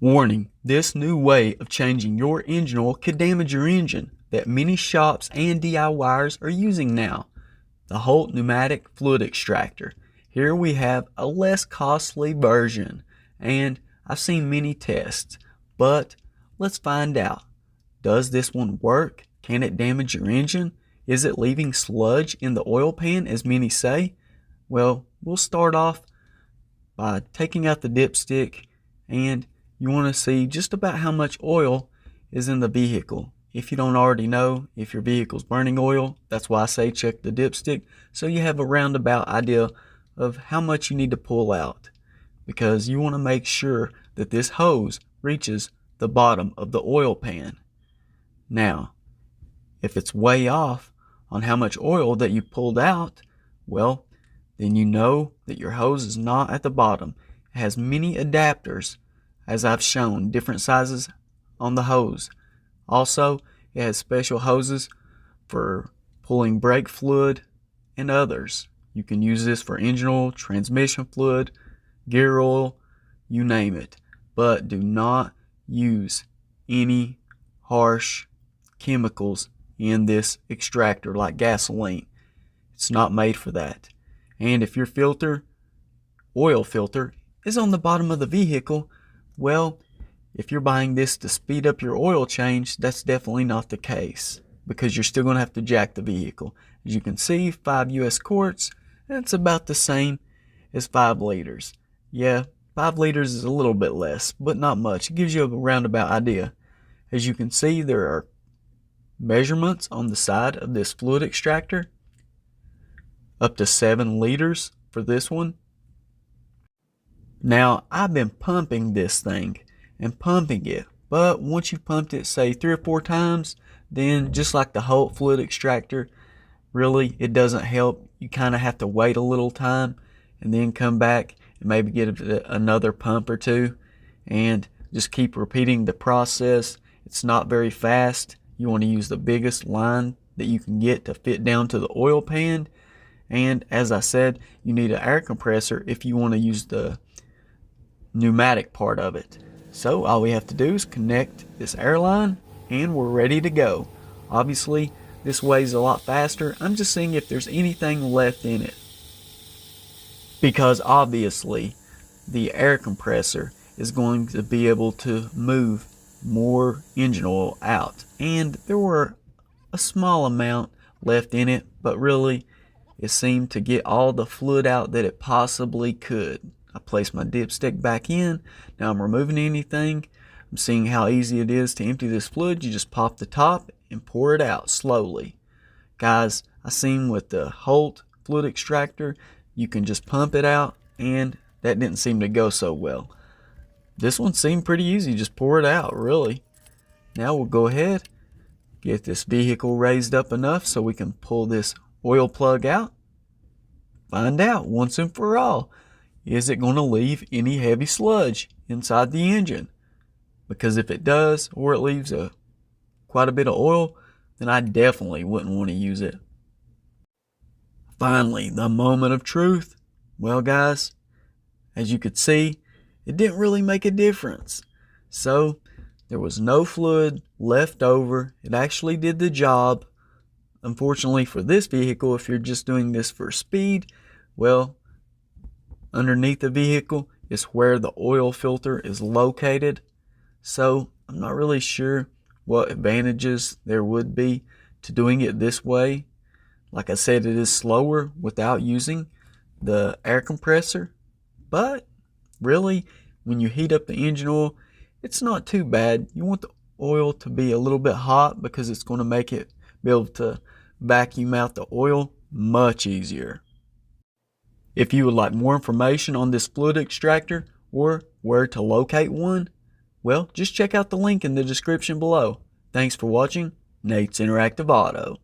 Warning: this new way of changing your engine oil could damage your engine that many shops and DIYers are using now. The Holt Pneumatic Fluid Extractor. Here we have a less costly version, and I've seen many tests, but let's find out. Does this one work? Can it damage your engine? Is it leaving sludge in the oil pan as many say? Well, we'll start off by taking out the dipstick, and you want to see just about how much oil is in the vehicle. If you don't already know if your vehicle's burning oil, that's why I say check the dipstick, so you have a roundabout idea of how much you need to pull out, because you want to make sure that this hose reaches the bottom of the oil pan. Now, if it's way off on how much oil that you pulled out, well, then you know that your hose is not at the bottom. It has many adapters, as I've shown, different sizes on the hose. Also, it has special hoses for pulling brake fluid and others. You can use this for engine oil, transmission fluid, gear oil, you name it. But do not use any harsh chemicals in this extractor like gasoline. It's not made for that. And if your oil filter, is on the bottom of the vehicle, well, if you're buying this to speed up your oil change, that's definitely not the case, because you're still going to have to jack the vehicle. As you can see, 5 US quarts, that's about the same as 5 liters. Yeah, 5 liters is a little bit less, but not much. It gives you a roundabout idea. As you can see, there are measurements on the side of this fluid extractor, up to 7 liters for this one. Now, I've been pumping this thing and pumping it, but once you've pumped it, say 3 or 4 times, then just like the Holt fluid extractor, really it doesn't help. You kind of have to wait a little time and then come back and maybe get another pump or two and just keep repeating the process. It's not very fast. You want to use the biggest line that you can get to fit down to the oil pan, and as I said, you need an air compressor if you want to use the pneumatic part of it. So all we have to do is connect this air line and we're ready to go. Obviously this weighs a lot faster. I'm just seeing if there's anything left in it, because obviously the air compressor is going to be able to move more engine oil out, and there were a small amount left in it, but really it seemed to get all the fluid out that it possibly could. I placed my dipstick back in. Now I'm removing anything. I'm seeing how easy it is to empty this fluid. You just pop the top and pour it out slowly. Guys, I seen with the Holt fluid extractor, you can just pump it out, and that didn't seem to go so well. This one seemed pretty easy. Just pour it out, really. Now we'll go ahead, get this vehicle raised up enough so we can pull this oil plug out. Find out once and for all, is it going to leave any heavy sludge inside the engine? Because if it does, or it leaves quite a bit of oil, then I definitely wouldn't want to use it. Finally, the moment of truth. Well guys, as you could see, it didn't really make a difference. So there was no fluid left over. It actually did the job. Unfortunately for this vehicle, if you're just doing this for speed, well, underneath the vehicle is where the oil filter is located. So I'm not really sure what advantages there would be to doing it this way. Like I said, it is slower without using the air compressor, but really when you heat up the engine oil, it's not too bad. You want the oil to be a little bit hot because it's going to make it be able to vacuum out the oil much easier. If you would like more information on this fluid extractor or where to locate one, well, just check out the link in the description below. Thanks for watching Nate's Interactive Auto.